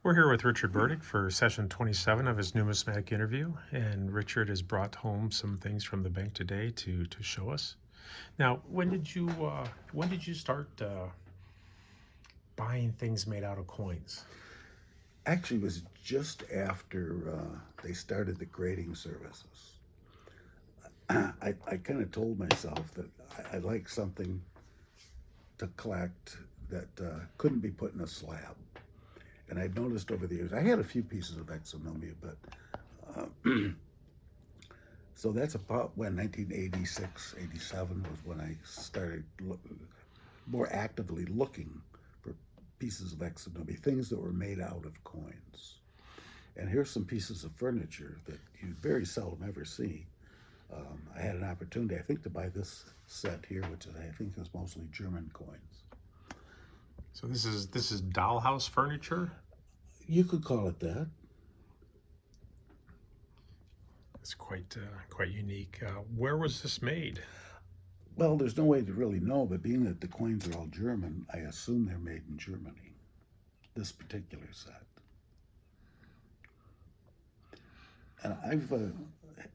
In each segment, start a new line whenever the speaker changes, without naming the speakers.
We're here with Richard Burdick for session 27 of his numismatic interview, and Richard has brought home some things from the bank today to show us. Now, when did you start buying things made out of coins?
Actually, it was just after they started the grading services. I kind of told myself that I'd like something to collect that couldn't be put in a slab. And I'd noticed over the years, I had a few pieces of exonumia, but so that's about when 1986, 87 was when I started more actively looking for pieces of exonumia, things that were made out of coins. And here's some pieces of furniture that you very seldom ever see. I had an opportunity, I think, to buy this set here, which I think is mostly German coins.
So this is dollhouse furniture?
You could call it that.
It's quite unique. Where was this made?
Well, there's no way to really know, but being that the coins are all German, I assume they're made in Germany, this particular set. And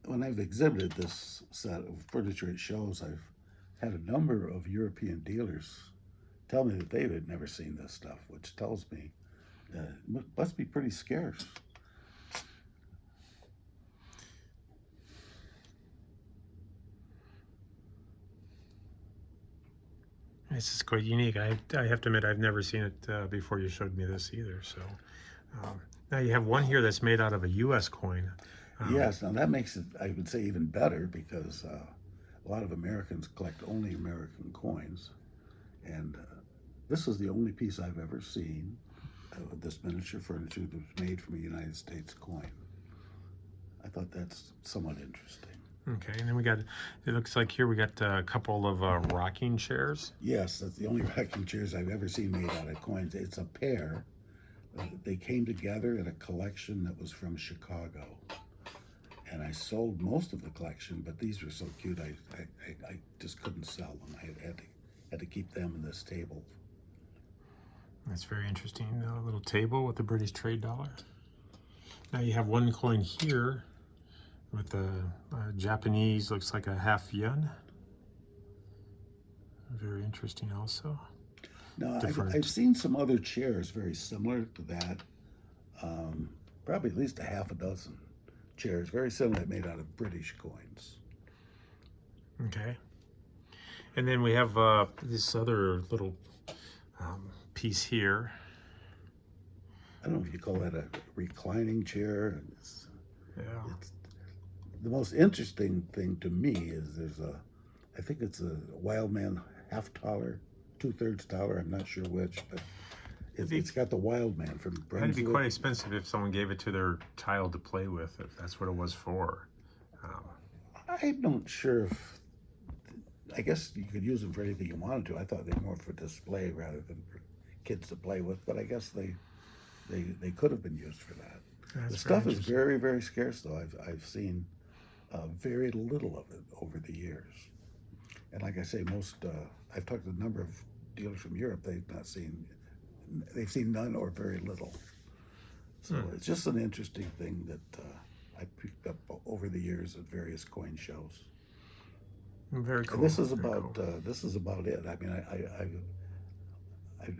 when I've exhibited this set of furniture at shows, I've had a number of European dealers tell me that they had never seen this stuff, which tells me it must be pretty scarce.
This is quite unique. I have to admit, I've never seen it before you showed me this either. So now you have one here that's made out of a U.S. coin.
Yes, now that makes it, I would say, even better because a lot of Americans collect only American coins. And this is the only piece I've ever seen of this miniature furniture that was made from a United States coin. I thought that's somewhat interesting.
Okay, and then it looks like here we got a couple of rocking chairs.
Yes, that's the only rocking chairs I've ever seen made out of coins. It's a pair. They came together in a collection that was from Chicago. And I sold most of the collection, but these were so cute, I just couldn't sell them. I had to keep them in this table.
That's very interesting. A little table with the British trade dollar. Now you have one coin here with the Japanese, looks like a half yen. Very interesting also.
Now, I've seen some other chairs very similar to that. Probably at least a half a dozen chairs, very similar, made out of British coins.
Okay. And then we have this other little piece here.
I don't know if you call that a reclining chair.
Yeah.
The most interesting thing to me is I think it's a Wildman half dollar, 2/3 dollar, I'm not sure which, but it's got the Wildman from Brunswick.
That'd be quite expensive if someone gave it to their child to play with, if that's what it was for.
I'm not sure if, I guess you could use them for anything you wanted to. I thought they were more for display rather than for kids to play with, but I guess they could have been used for that.
That's
the stuff is very, very scarce, though. I've seen very little of it over the years. And like I say, I've talked to a number of dealers from Europe, they've seen none or very little. So it's just an interesting thing that I picked up over the years at various coin shows.
Very cool.
And this is about it. I mean,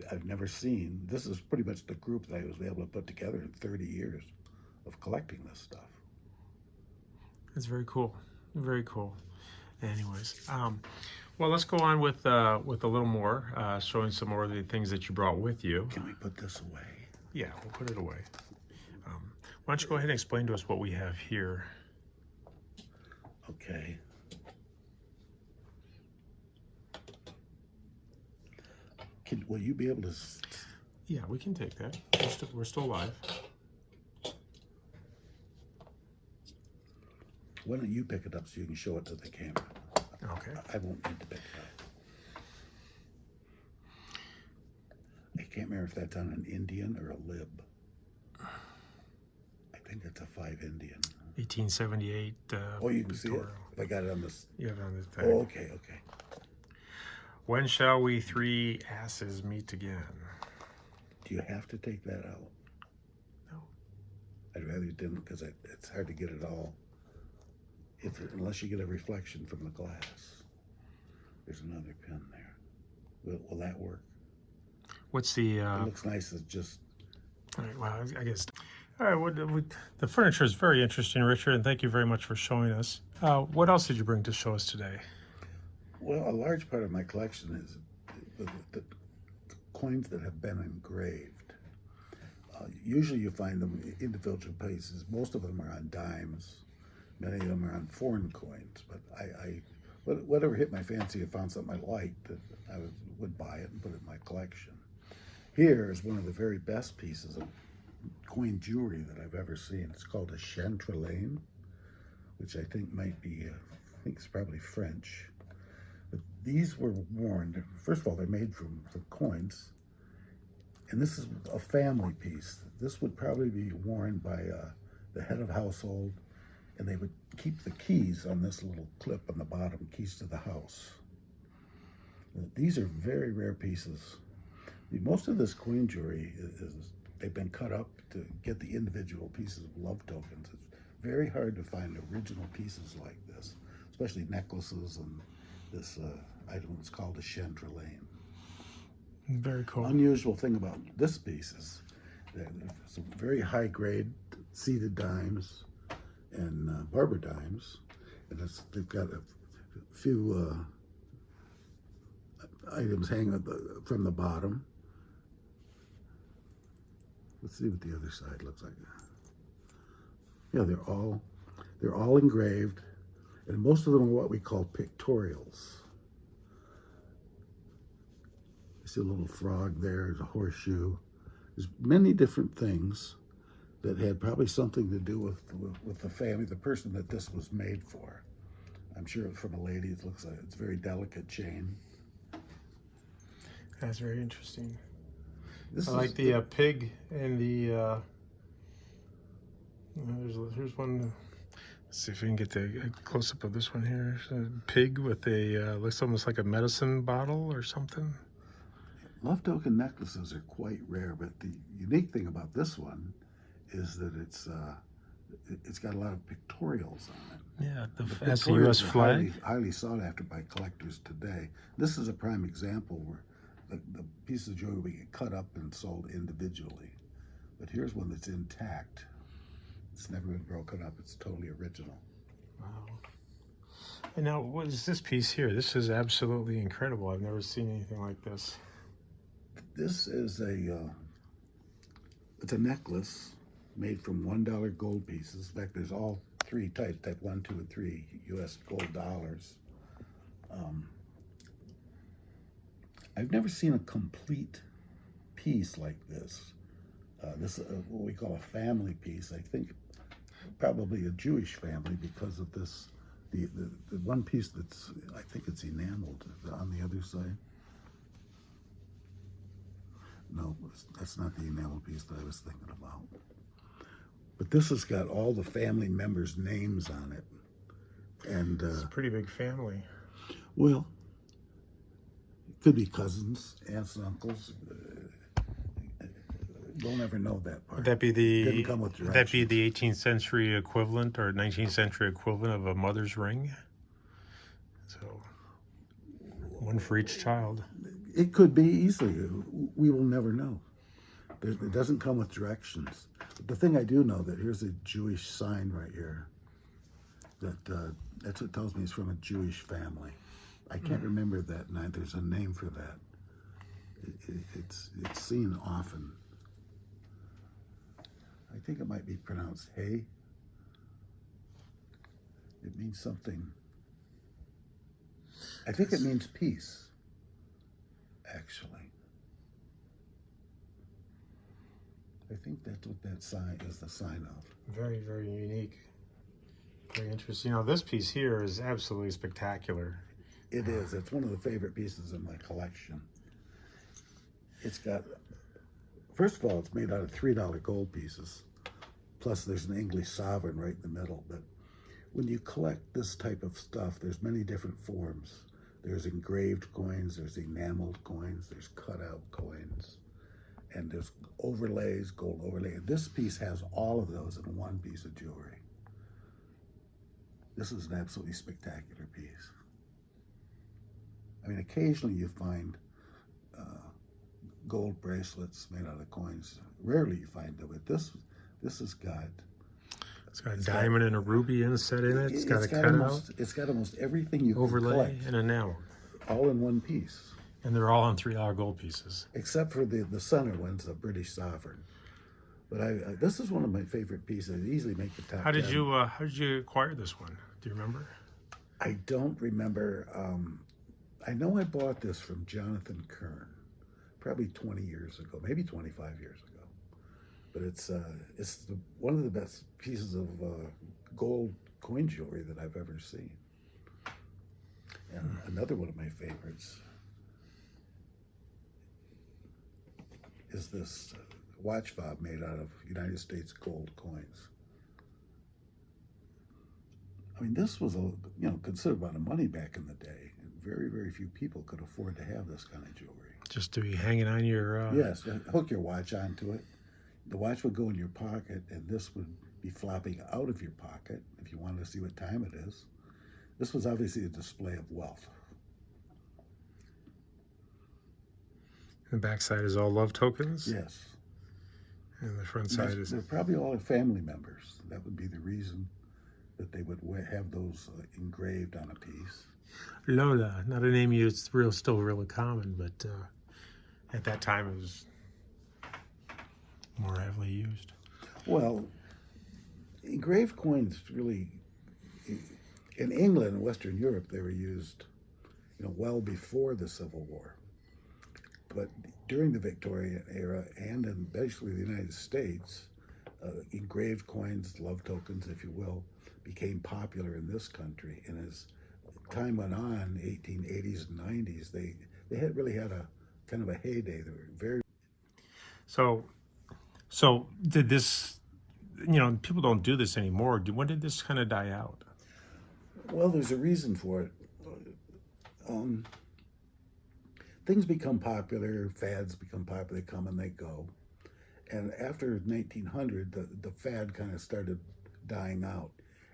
I've never seen, this is pretty much the group that I was able to put together in 30 years of collecting this stuff.
That's very cool. Very cool. Anyways, well, let's go on with a little more, showing some more of the things that you brought with you.
Can we put this away?
Yeah, we'll put it away. Why don't you go ahead and explain to us what we have here?
Okay. Will you be able to?
Yeah, we can take that. We're still live.
Why don't you pick it up so you can show it to the camera?
Okay.
I won't need to pick it up. I can't remember if that's on an Indian or a lib. I think it's a 5 Indian.
1878.
Oh, you can see it. If I got it on this.
You have it on this tag.
Oh, okay.
When shall we three asses meet again?
Do you have to take that out? I'd rather you didn't, because it's hard to get it all, unless you get a reflection from the glass. There's another pin there. Will that work?
What's the...
It looks nice. It's just...
All right, well, I guess... All right, the furniture is very interesting, Richard, and thank you very much for showing us. What else did you bring to show us today?
Well, a large part of my collection is the coins that have been engraved. Usually you find them in individual pieces. Most of them are on dimes. Many of them are on foreign coins. But whatever hit my fancy, I found something I liked, that I would buy it and put it in my collection. Here is one of the very best pieces of coin jewelry that I've ever seen. It's called a chantrelaine, which I think might be, I think it's probably French. But these were worn, first of all, they're made from coins. And this is a family piece. This would probably be worn by the head of household, and they would keep the keys on this little clip on the bottom, keys to the house. These are very rare pieces. Most of this coin jewelry they've been cut up to get the individual pieces of love tokens. It's very hard to find original pieces like this, especially necklaces, and this item is called a chantrelaine.
Very cool.
Unusual thing about this piece is there's some very high grade seeded dimes and barber dimes, and they've got a few items hanging from the bottom. Let's see what the other side looks like. Yeah, they're all engraved, and most of them are what we call pictorials. You see a little frog there, there's a horseshoe. There's many different things that had probably something to do with the family, the person that this was made for. I'm sure it's from a lady. It looks like it's a very delicate chain.
That's very interesting. I like the pig and the, here's one. Let's see if we can get the close-up of this one here. A pig with a, looks almost like a medicine bottle or something.
Love token necklaces are quite rare, but the unique thing about this one is that it's got a lot of pictorials on it.
Yeah,
the
U.S. flag.
Highly sought after by collectors today. This is a prime example where the pieces of jewelry get cut up and sold individually. But here's one that's intact. It's never been broken up. It's totally original.
Wow. And now, what is this piece here? This is absolutely incredible. I've never seen anything like this.
This is it's a necklace made from $1 gold pieces. In fact, there's all three types, type 1, 2, and 3 U.S. gold dollars. I've never seen a complete piece like this. This is what we call a family piece. I think probably a Jewish family because of this. The one piece that's, I think it's enameled on the other side. No, that's not the enamel piece that I was thinking about. But this has got all the family members' names on it. And
it's a pretty big family.
Well, it could be cousins, aunts and uncles. We'll never know that part.
Would that be the
Didn't come with
would that be the 18th century equivalent or 19th century equivalent of a mother's ring? So one for each child.
It could be easily. We will never know. It doesn't come with directions. But the thing I do know, that here's a Jewish sign right here. That's what tells me it's from a Jewish family. I can't remember that. There's a name for that. It's seen often. I think it might be pronounced hey. It means something. I think it means peace, actually. I think that's what that sign is the sign of.
Very, very unique. Very interesting. You know, this piece here is absolutely spectacular.
It is. It's one of the favorite pieces in my collection. It's got, first of all, it's made out of $3 gold pieces. Plus there's an English sovereign right in the middle. But when you collect this type of stuff, there's many different forms. There's engraved coins, there's enameled coins, there's cutout coins. and there's overlays, gold overlay. And this piece has all of those in one piece of jewelry. This is an absolutely spectacular piece. I mean, occasionally you find gold bracelets made out of coins. Rarely you find them, but this has got.
It's got a diamond and a ruby inset in it. It's got a cutout.
It's got almost everything you
overlay
can collect,
and enamel,
all in one piece.
And they're all on $3 gold pieces,
except for the center one's a British sovereign. But this is one of my favorite pieces. I easily make the top.
How did
10.
you acquire this one? Do you remember?
I don't remember. I know I bought this from Jonathan Kern, probably 20 years ago, maybe 25 years ago. But it's one of the best pieces of gold coin jewelry that I've ever seen. And another one of my favorites is this watch fob made out of United States gold coins. I mean, this was a considerable amount of money back in the day. And very, very few people could afford to have this kind of jewelry.
Just to be hanging on your...
Yes, hook your watch onto it. The watch would go in your pocket, and this would be flopping out of your pocket if you wanted to see what time it is. This was obviously a display of wealth.
The back side is all love tokens?
Yes.
And the front side is...
They're probably all family members. That would be the reason that they would have those engraved on a piece.
Lola, not a name used, still really common, but at that time it was more heavily used.
Well, engraved coins really, in England and Western Europe, they were used, well before the Civil War. But during the Victorian era and in basically the United States, engraved coins, love tokens, if you will, became popular in this country. And as time went on, 1880s and 90s, they really had a kind of a heyday. They were very...
So did this, people don't do this anymore. When did this kind of die out?
Well, there's a reason for it. Things become popular, fads become popular, they come and they go. And after 1900, the fad kind of started dying out.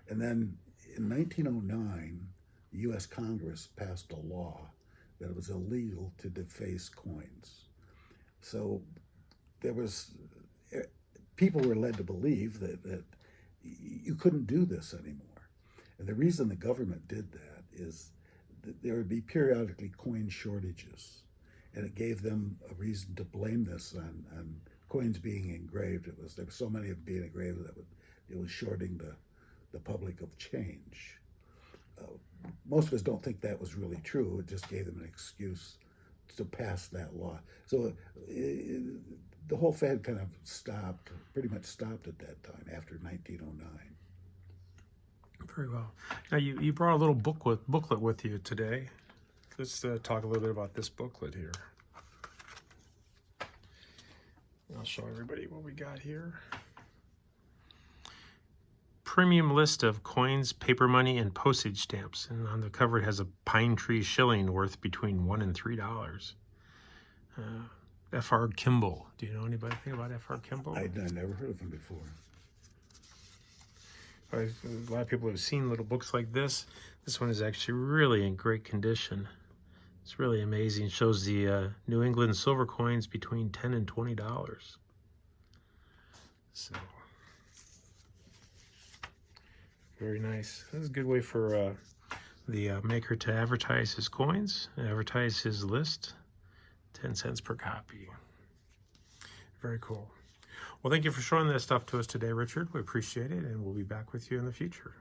And then in 1909, the U.S. Congress passed a law that it was illegal to deface coins. So there was, people were led to believe that you couldn't do this anymore. And the reason the government did that is that there would be periodically coin shortages. And it gave them a reason to blame this on coins being engraved. There were so many of them being engraved that it was shorting the public of change. Most of us don't think that was really true. It just gave them an excuse to pass that law. So the whole fad kind of pretty much stopped at that time, after 1909.
Very well. Now, you brought a little booklet with you today. Let's talk a little bit about this booklet here. I'll show everybody what we got here. Premium list of coins, paper money, and postage stamps. And on the cover it has a pine tree shilling worth between $1 and $3. F.R. Kimball. Do you know anything about F.R. Kimball?
I'd never heard of him before.
A lot of people have seen little books like this. This one is actually really in great condition. It's really amazing. It shows the New England silver coins between $10 and $20. So, very nice. This is a good way for the maker to advertise his coins, advertise his list. 10 cents per copy. Very cool. Well, thank you for showing that stuff to us today, Richard. We appreciate it, and we'll be back with you in the future.